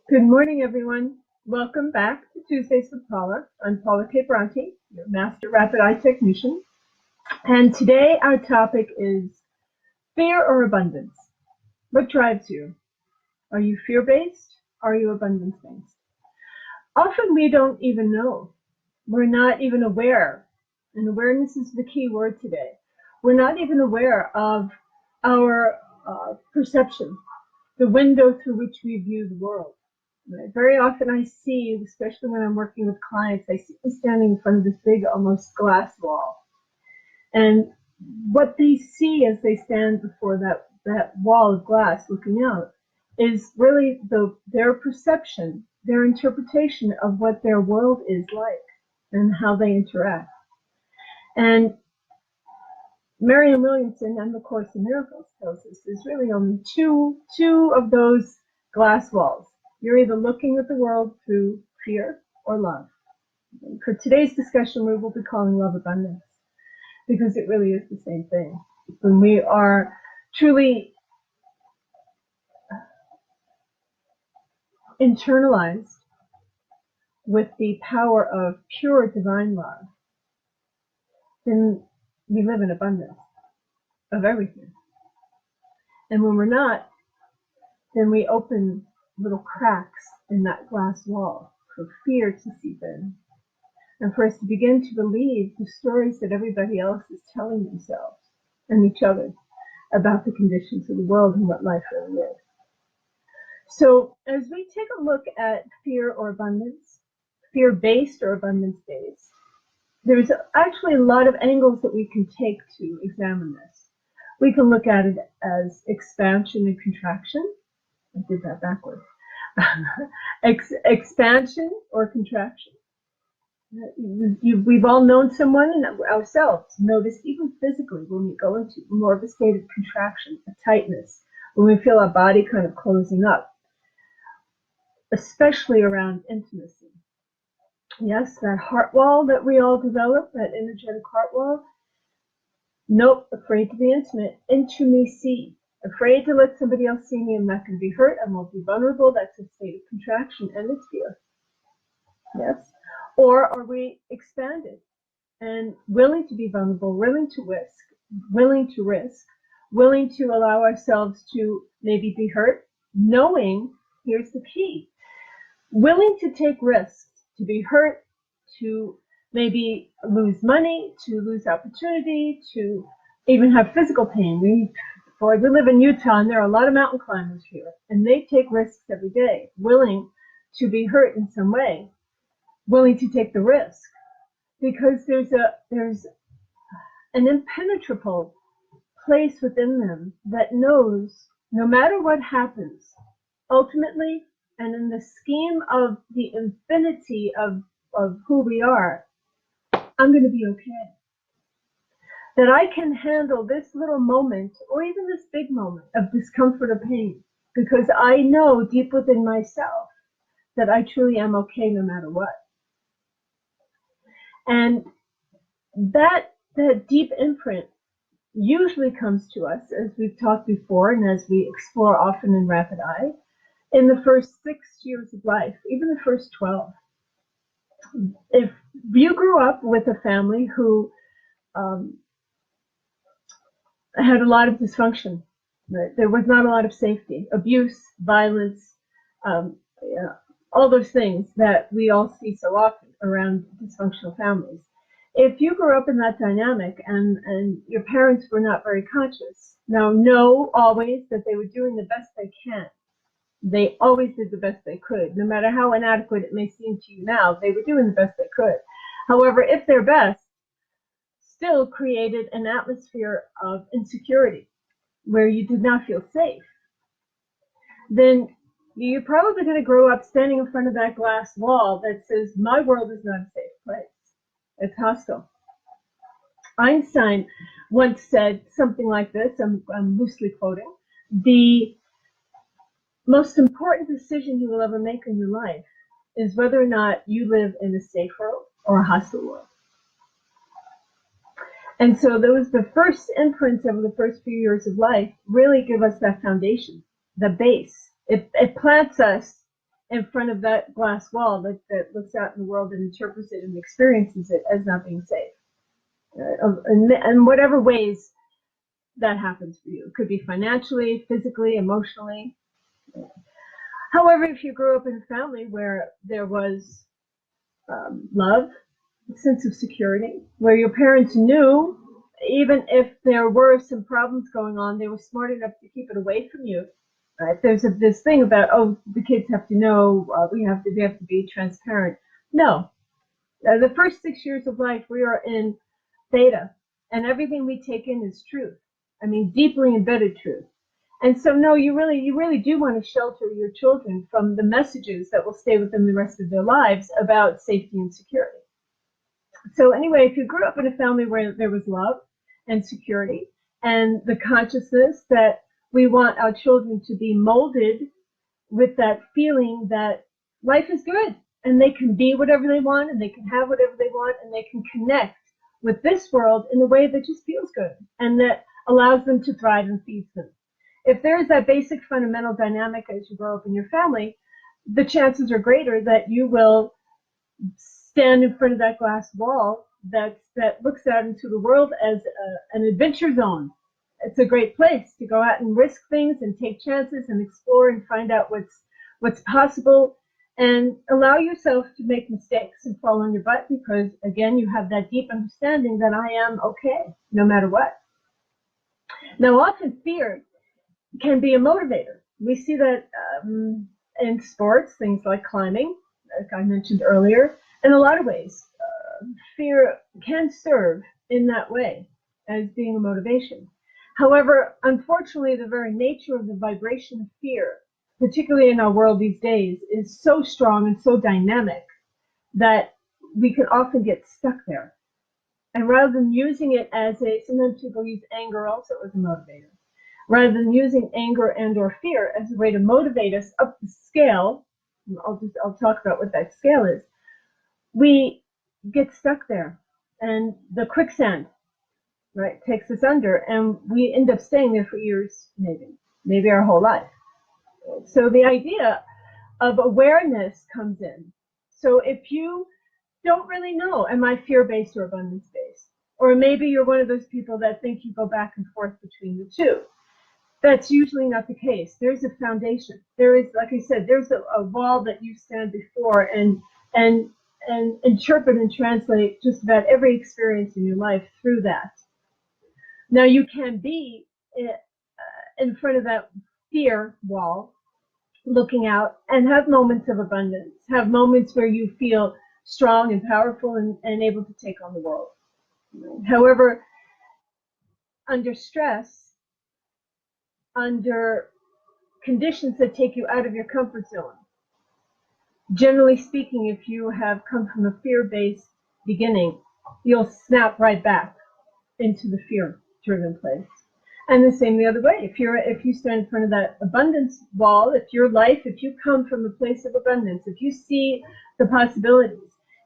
Good morning, everyone. Welcome back to Tuesdays with Paula. I'm Paula K Bronte, your Master Rapid Eye Technician. And today our topic is fear or abundance. What drives you? Are you fear-based? Are you abundance-based? Often we don't even know. We're not even aware. And awareness is the key word today. We're not even aware of our perception, the window through which we view the world. Right? Very often I see, especially when I'm working with clients, I see them standing in front of this big, almost glass wall. And what they see as they stand before that wall of glass looking out is really their perception, their interpretation of what their world is like and how they interact. And Marianne Williamson and the Course in Miracles tells us there's really only two of those glass walls. You're either looking at the world through fear or love. For today's discussion, we will be calling love abundance because it really is the same thing. When we are truly internalized with the power of pure divine love, then we live in abundance of everything. And when we're not, then we open little cracks in that glass wall for fear to seep in, and for us to begin to believe the stories that everybody else is telling themselves and each other about the conditions of the world and what life really is. So as we take a look at fear or abundance, fear-based or abundance-based, there's actually a lot of angles that we can take to examine this. We can look at it as expansion and contraction. I did that backwards. Expansion or contraction. We've all known someone and ourselves notice even physically when we go into more of a state of contraction, a tightness, when we feel our body kind of closing up, especially around intimacy. Yes, that heart wall that we all develop, that energetic heart wall. Nope, afraid to be intimate. Intimacy. Afraid to let somebody else see me. I'm not going to be hurt. I won't be vulnerable. That's a state of contraction and it's fear. Yes. Or are we expanded and willing to be vulnerable, willing to risk, willing to allow ourselves to maybe be hurt, knowing, here's the key, willing to take risks, to be hurt, to maybe lose money, to lose opportunity, to even have physical pain. We live in Utah, and there are a lot of mountain climbers here, and they take risks every day, willing to be hurt in some way, willing to take the risk, because there's an impenetrable place within them that knows no matter what happens, ultimately, and in the scheme of the infinity of who we are, I'm going to be okay. That I can handle this little moment or even this big moment of discomfort or pain because I know deep within myself that I truly am okay no matter what. And that deep imprint usually comes to us, as we've talked before and as we explore often in Rapid Eye, in the first 6 years of life, even the first 12. If you grew up with a family who had a lot of dysfunction, right? There was not a lot of safety, abuse, violence, all those things that we all see so often around dysfunctional families. If you grew up in that dynamic and your parents were not very conscious, now know always that they were doing the best they can. They always did the best they could. No matter how inadequate it may seem to you now, they were doing the best they could. However, if their best still created an atmosphere of insecurity where you did not feel safe, then you're probably going to grow up standing in front of that glass wall that says, my world is not a safe place. It's hostile. Einstein once said something like this, I'm loosely quoting, the most important decision you will ever make in your life is whether or not you live in a safe world or a hostile world. And so those, the first imprints of the first few years of life really give us that foundation, the base. It plants us in front of that glass wall that looks out in the world and interprets it and experiences it as not being safe. In whatever ways that happens for you. It could be financially, physically, emotionally. However, if you grew up in a family where there was love, a sense of security, where your parents knew, even if there were some problems going on, they were smart enough to keep it away from you. Right? There's this thing about, oh, the kids have to know, we have to be transparent. No, the first 6 years of life, we are in theta, and everything we take in is truth. I mean, deeply embedded truth. And so, no, you really do want to shelter your children from the messages that will stay with them the rest of their lives about safety and security. So anyway, if you grew up in a family where there was love and security and the consciousness that we want our children to be molded with that feeling that life is good and they can be whatever they want and they can have whatever they want and they can connect with this world in a way that just feels good and that allows them to thrive and feeds them. If there is that basic fundamental dynamic as you grow up in your family, the chances are greater that you will stand in front of that glass wall that looks out into the world as an adventure zone. It's a great place to go out and risk things and take chances and explore and find out what's possible and allow yourself to make mistakes and fall on your butt because, again, you have that deep understanding that I am okay no matter what. Now, often fear can be a motivator. We see that in sports, things like climbing, like I mentioned earlier, in a lot of ways. Fear can serve in that way as being a motivation. However, unfortunately, the very nature of the vibration of fear, particularly in our world these days, is so strong and so dynamic that we can often get stuck there. And rather than using it as sometimes people use anger also as a motivator. Rather than using anger and or fear as a way to motivate us up the scale, I'll talk about what that scale is, we get stuck there. And the quicksand, right, takes us under, and we end up staying there for years, maybe our whole life. So the idea of awareness comes in. So if you don't really know, am I fear-based or abundance-based? Or maybe you're one of those people that think you go back and forth between the two. That's usually not the case. There's a foundation. There is, like I said, there's a wall that you stand before and interpret and translate just about every experience in your life through that. Now, you can be in front of that fear wall, looking out, and have moments of abundance, have moments where you feel strong and powerful and able to take on the world. However, under stress, under conditions that take you out of your comfort zone, generally speaking, if you have come from a fear-based beginning, you'll snap right back into the fear-driven place. And the same the other way. If you stand in front of that abundance wall, if you come from a place of abundance, if you see the possibilities,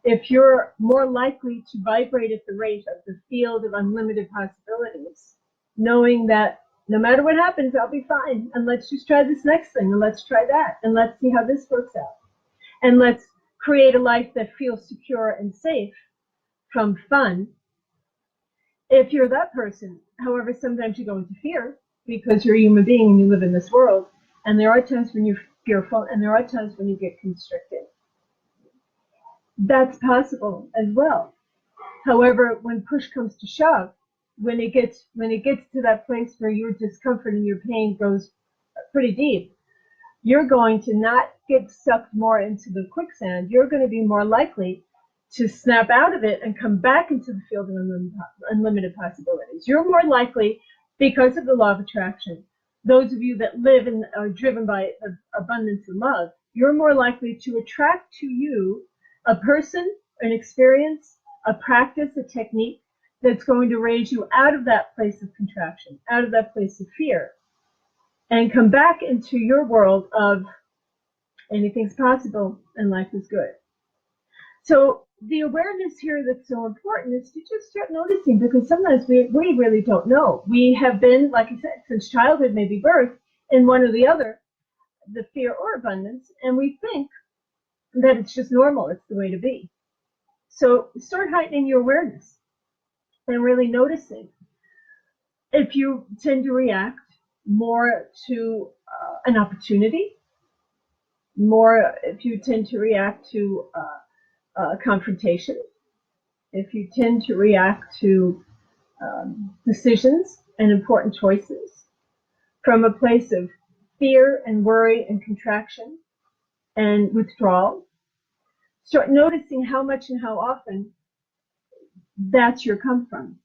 if you're more likely to vibrate at the rate of the field of unlimited possibilities, knowing that no matter what happens, I'll be fine, and let's just try this next thing, and let's try that, and let's see how this works out, and let's create a life that feels secure and safe from fun. If you're that person, however, sometimes you go into fear because you're a human being and you live in this world, and there are times when you're fearful, and there are times when you get constricted. That's possible as well. However, when push comes to shove, when it gets to that place where your discomfort and your pain goes pretty deep, you're going to not get sucked more into the quicksand. You're going to be more likely to snap out of it and come back into the field of unlimited possibilities. You're more likely, because of the law of attraction, those of you that live and are driven by abundance and love, you're more likely to attract to you a person, an experience, a practice, a technique that's going to raise you out of that place of contraction, out of that place of fear, and come back into your world of anything's possible and life is good. So the awareness here that's so important is to just start noticing, because sometimes we really don't know. We have been, like I said, since childhood, maybe birth, in one or the other, the fear or abundance, and we think that it's just normal, it's the way to be. So start heightening your awareness and really noticing if you tend to react more to an opportunity, more if you tend to react to confrontation, if you tend to react to decisions and important choices from a place of fear and worry and contraction and withdrawal. Start noticing how much and how often that's your come from.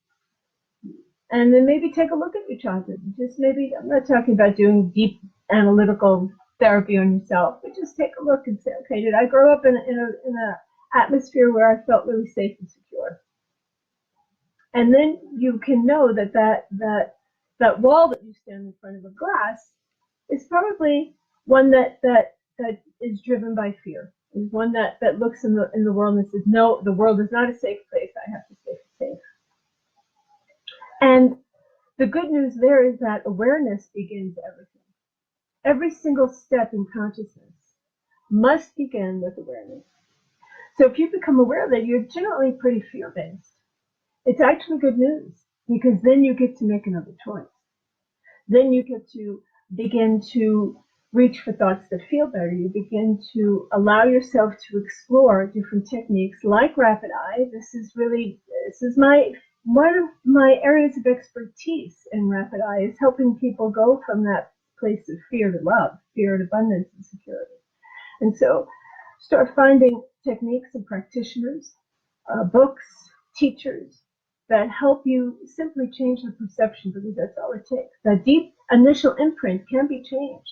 And then maybe take a look at your childhood. Just maybe, I'm not talking about doing deep analytical therapy on yourself, but just take a look and say, okay, did I grow up in an atmosphere where I felt really safe and secure? And then you can know that wall that you stand in front of a glass is probably one that is driven by fear. Is one that looks in the world and says, no, the world is not a safe place. I have to stay safe. And the good news there is that awareness begins everything. Every single step in consciousness must begin with awareness. So if you become aware that you're generally pretty fear-based, it's actually good news, because then you get to make another choice. Then you get to begin to reach for thoughts that feel better. You begin to allow yourself to explore different techniques like rapid eye. This is one of my areas of expertise in rapid eye, is helping people go from that place of fear to love, fear and abundance and security. And so start finding techniques and practitioners, books, teachers that help you simply change the perception, because that's all it takes. That deep initial imprint can be changed.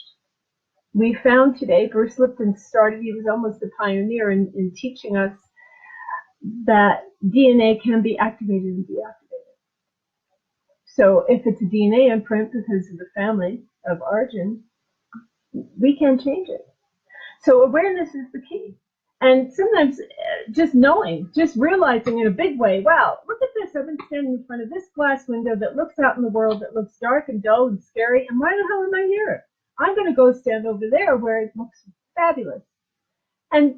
We found today, Bruce Lipton started, he was almost a pioneer in teaching us that DNA can be activated and deactivated. So if it's a DNA imprint because of the family of origin, we can change it. So awareness is the key. And sometimes just knowing, just realizing in a big way, wow, look at this, I've been standing in front of this glass window that looks out in the world that looks dark and dull and scary, and why the hell am I here? I'm going to go stand over there where it looks fabulous. And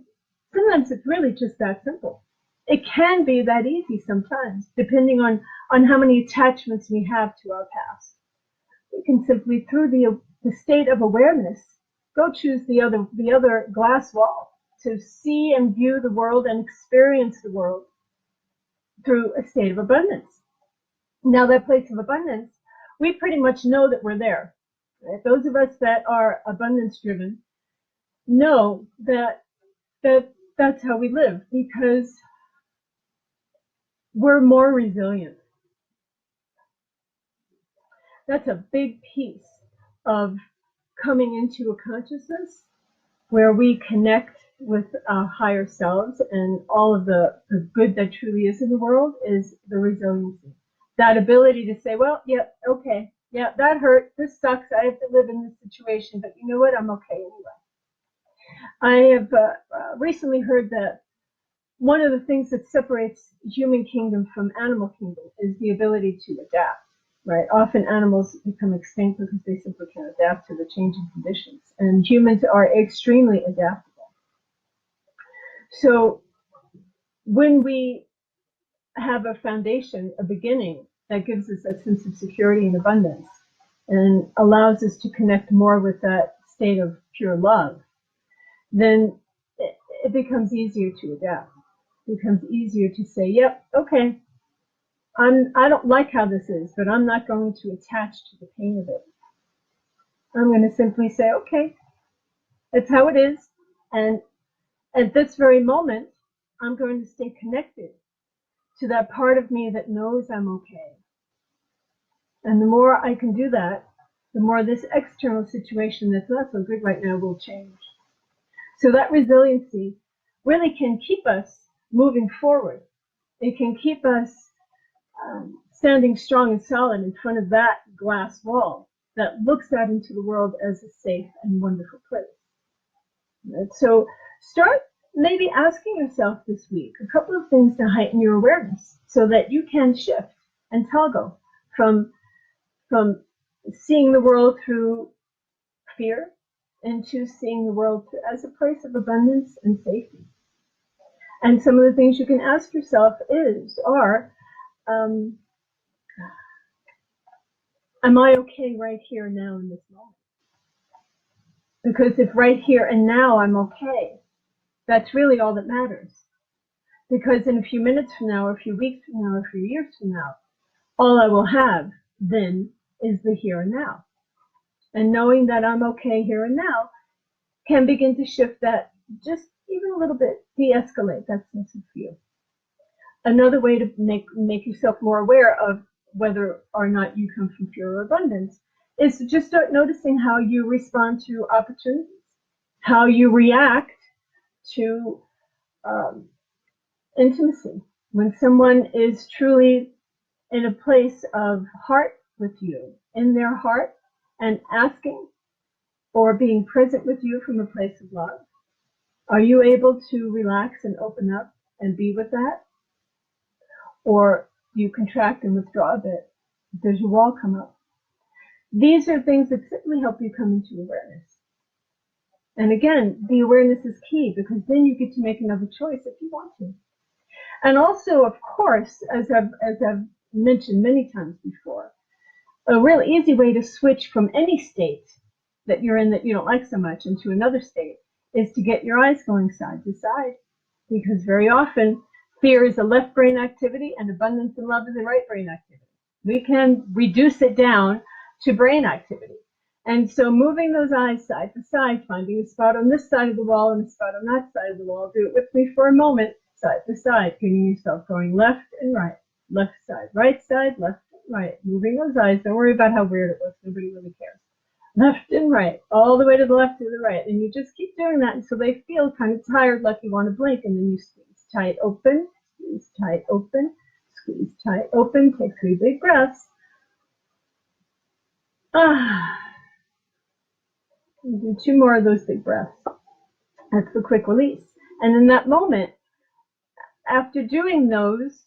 sometimes it's really just that simple. It can be that easy sometimes, depending on how many attachments we have to our past. We can simply, through the state of awareness, go choose the other glass wall to see and view the world and experience the world through a state of abundance. Now, that place of abundance, we pretty much know that we're there. Right? Those of us that are abundance driven know that that's how we live, because we're more resilient. That's a big piece of coming into a consciousness where we connect with our higher selves and all of the good that truly is in the world, is the resiliency. That ability to say, well, yeah, okay, yeah, that hurt, this sucks, I have to live in this situation, but you know what, I'm okay anyway. I have recently heard that one of the things that separates human kingdom from animal kingdom is the ability to adapt. Right? Often animals become extinct because they simply can't adapt to the changing conditions. And humans are extremely adaptable. So when we have a foundation, a beginning, that gives us a sense of security and abundance and allows us to connect more with that state of pure love, then it becomes easier to adapt. It becomes easier to say, yep, okay, I don't like how this is, but I'm not going to attach to the pain of it. I'm going to simply say, okay, it's how it is. And at this very moment, I'm going to stay connected to that part of me that knows I'm okay. And the more I can do that, the more this external situation that's not so good right now will change. So that resiliency really can keep us moving forward. It can keep us standing strong and solid in front of that glass wall that looks out into the world as a safe and wonderful place. Right? So start maybe asking yourself this week a couple of things to heighten your awareness so that you can shift and toggle from seeing the world through fear into seeing the world as a place of abundance and safety. And some of the things you can ask yourself are, am I okay right here now in this moment? Because if right here and now I'm okay, that's really all that matters. Because in a few minutes from now, or a few weeks from now, or a few years from now, all I will have then is the here and now. And knowing that I'm okay here and now can begin to shift that just even a little bit, de-escalate that sense of fear. Another way to make yourself more aware of whether or not you come from fear or abundance is to just start noticing how you respond to opportunities, how you react to intimacy. When someone is truly in a place of heart with you, in their heart, and asking or being present with you from a place of love, are you able to relax and open up and be with that? Or do you contract and withdraw a bit? Does your wall come up? These are things that simply help you come into awareness. And again, the awareness is key, because then you get to make another choice if you want to. And also, of course, as I've mentioned many times before, a real easy way to switch from any state that you're in that you don't like so much into another state is to get your eyes going side to side. Because very often, fear is a left brain activity and abundance and love is a right brain activity. We can reduce it down to brain activity. And so moving those eyes side to side, finding a spot on this side of the wall and a spot on that side of the wall, do it with me for a moment, side to side, getting yourself going left and right, left side, right, right, moving those eyes. Don't worry about how weird it looks, nobody really cares. Left and right, all the way to the left to the right. And you just keep doing that until they feel kind of tired, like you want to blink, and then you squeeze tight open, squeeze tight open, squeeze tight open, take 3 big breaths. Do 2 more of those big breaths. That's the quick release. And in that moment, after doing those,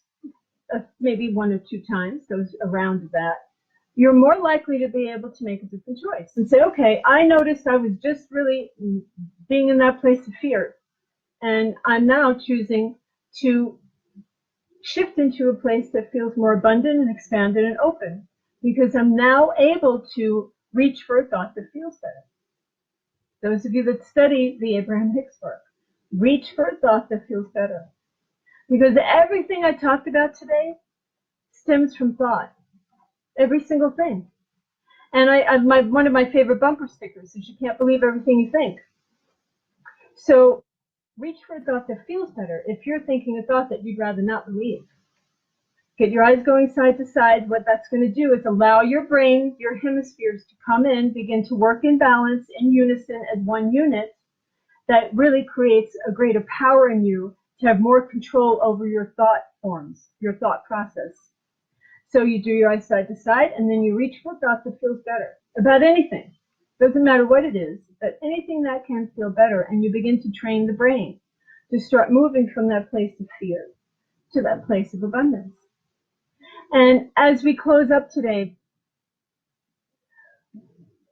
maybe 1 or 2 times, those around that, you're more likely to be able to make a different choice and say, okay, I noticed I was just really being in that place of fear, and I'm now choosing to shift into a place that feels more abundant and expanded and open, because I'm now able to reach for a thought that feels better. Those of you that study the Abraham Hicks work, reach for a thought that feels better. Because everything I talked about today stems from thought. Every single thing. And one of my favorite bumper stickers is, you can't believe everything you think. So reach for a thought that feels better. If you're thinking a thought that you'd rather not believe, get your eyes going side to side. What that's going to do is allow your brain, your hemispheres, to come in, begin to work in balance, in unison as one unit. That really creates a greater power in you to have more control over your thought forms, your thought process. So you do your eyes side to side, and then you reach for a thought that feels better about anything. Doesn't matter what it is, but anything that can feel better, and you begin to train the brain to start moving from that place of fear to that place of abundance. And as we close up today,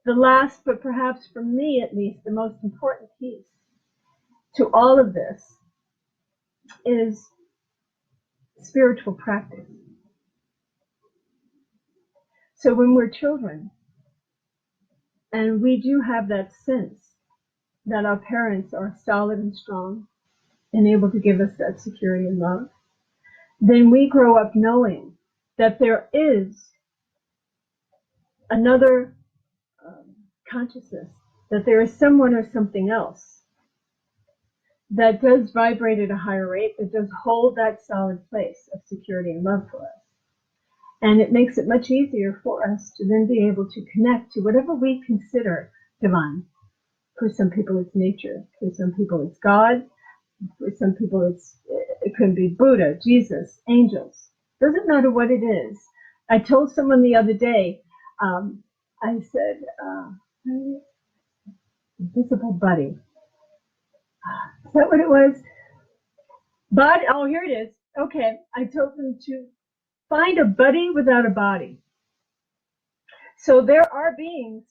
the last, but perhaps for me at least, the most important piece to all of this is spiritual practice. So when we're children, and we do have that sense that our parents are solid and strong and able to give us that security and love, then we grow up knowing that there is another consciousness, that there is someone or something else that does vibrate at a higher rate, that does hold that solid place of security and love for us. And it makes it much easier for us to then be able to connect to whatever we consider divine. For some people it's nature, for some people it's God, for some people it could be Buddha, Jesus, angels. Doesn't matter what it is. I told someone the other day, I said, invisible buddy. Is that what it was? Body, oh, here it is. Okay, I told them to find a buddy without a body. So there are beings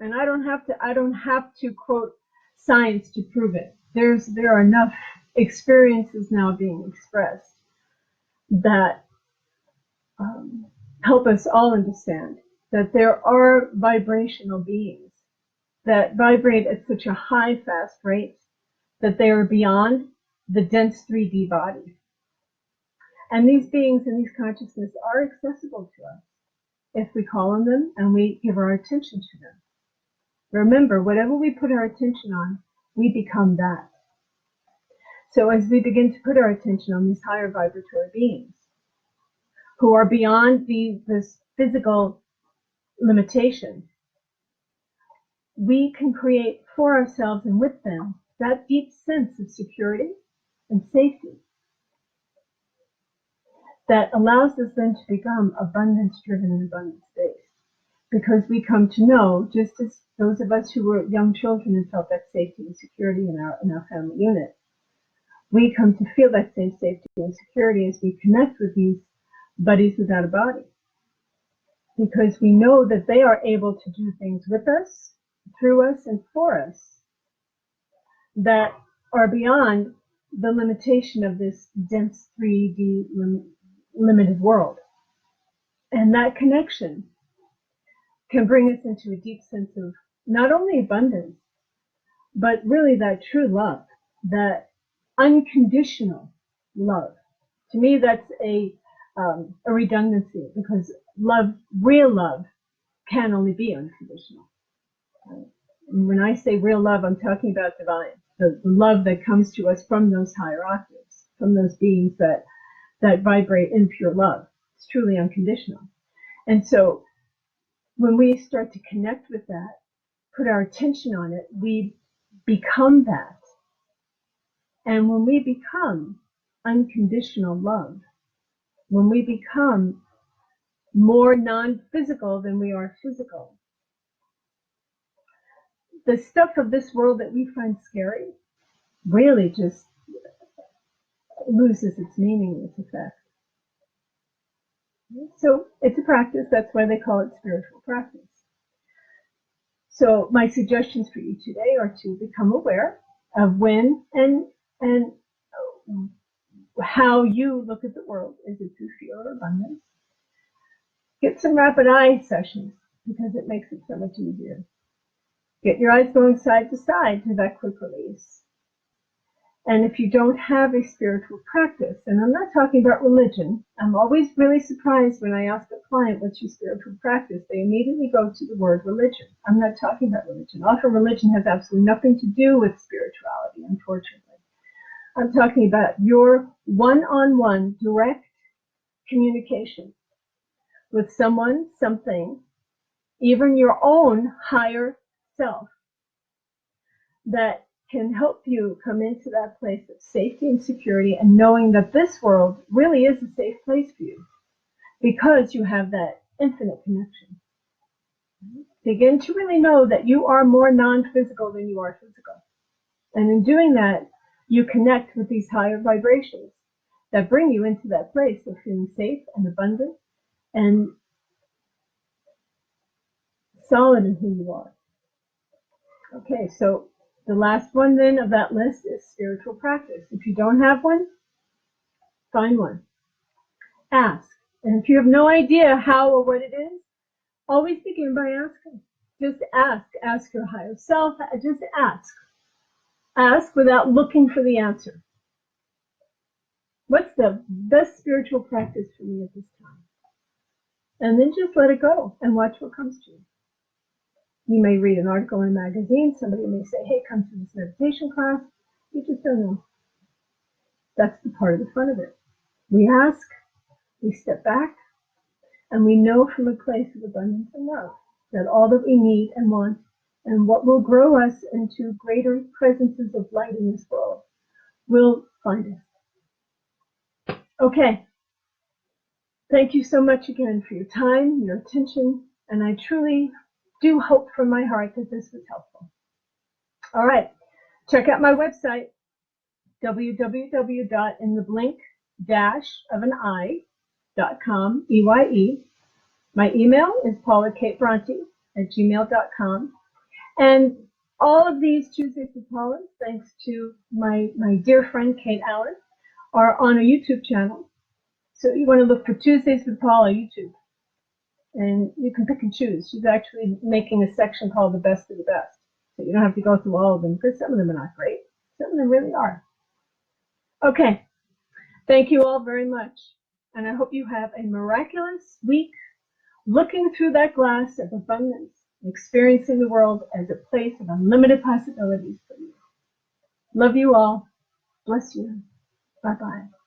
And I don't have to quote science to prove it. There are enough experiences now being expressed that help us all understand that there are vibrational beings that vibrate at such a high, fast rate that they are beyond the dense 3D body. And these beings and these consciousness are accessible to us if we call on them and we give our attention to them. Remember, whatever we put our attention on, we become that. So as we begin to put our attention on these higher vibratory beings who are beyond this physical limitation, we can create for ourselves and with them that deep sense of security and safety that allows us then to become abundance-driven and abundance-based. Because we come to know, just as those of us who were young children and felt that safety and security in our family unit, we come to feel that same safety and security as we connect with these buddies without a body. Because we know that they are able to do things with us, through us, and for us that are beyond the limitation of this dense 3D limited world. And that connection can bring us into a deep sense of not only abundance, but really that true love, that unconditional love. To me, that's a redundancy, because love, real love, can only be unconditional. And when I say real love, I'm talking about divine, the love that comes to us from those higher octaves, from those beings that vibrate in pure love. It's truly unconditional. And so when we start to connect with that, put our attention on it, we become that. And when we become unconditional love, when we become more non-physical than we are physical, the stuff of this world that we find scary really just loses its meaning and its effect. So it's a practice. That's why they call it spiritual practice. So my suggestions for you today are to become aware of when and how you look at the world. Is it through fear or abundance? Get some rapid eye sessions, because it makes it so much easier. Get your eyes going side to side to that quick release. And if you don't have a spiritual practice, and I'm not talking about religion, I'm always really surprised when I ask a client, what's your spiritual practice? They immediately go to the word religion. I'm not talking about religion. Often religion has absolutely nothing to do with spirituality, unfortunately. I'm talking about your one-on-one direct communication with someone, something, even your own higher self, that can help you come into that place of safety and security, and knowing that this world really is a safe place for you because you have that infinite connection. Begin to really know that you are more non-physical than you are physical. And in doing that, you connect with these higher vibrations that bring you into that place of feeling safe and abundant and solid in who you are. Okay, so the last one then of that list is spiritual practice. If you don't have one, find one. Ask. And if you have no idea how or what it is, always begin by asking. Just ask. Ask your higher self. Just ask. Ask without looking for the answer. What's the best spiritual practice for me at this time? And then just let it go and watch what comes to you. You may read an article in a magazine. Somebody may say, hey, come to this meditation class. You just don't know. That's the part of the fun of it. We ask, we step back, and we know from a place of abundance and love that all that we need and want and what will grow us into greater presences of light in this world will find us. Okay. Thank you so much again for your time, your attention, and I truly do hope from my heart that this was helpful. All right. Check out my website, www.intheblink-of-an-eye.com, EYE. My email is paulakbronte@gmail.com. And all of these Tuesdays with Paula, thanks to my dear friend Kate Allen, are on a YouTube channel. So you want to look for Tuesdays with Paula YouTube. And you can pick and choose. She's actually making a section called the best of the best. So you don't have to go through all of them, because some of them are not great. Some of them really are. Okay. Thank you all very much. And I hope you have a miraculous week looking through that glass of abundance, experiencing the world as a place of unlimited possibilities for you. Love you all. Bless you. Bye-bye.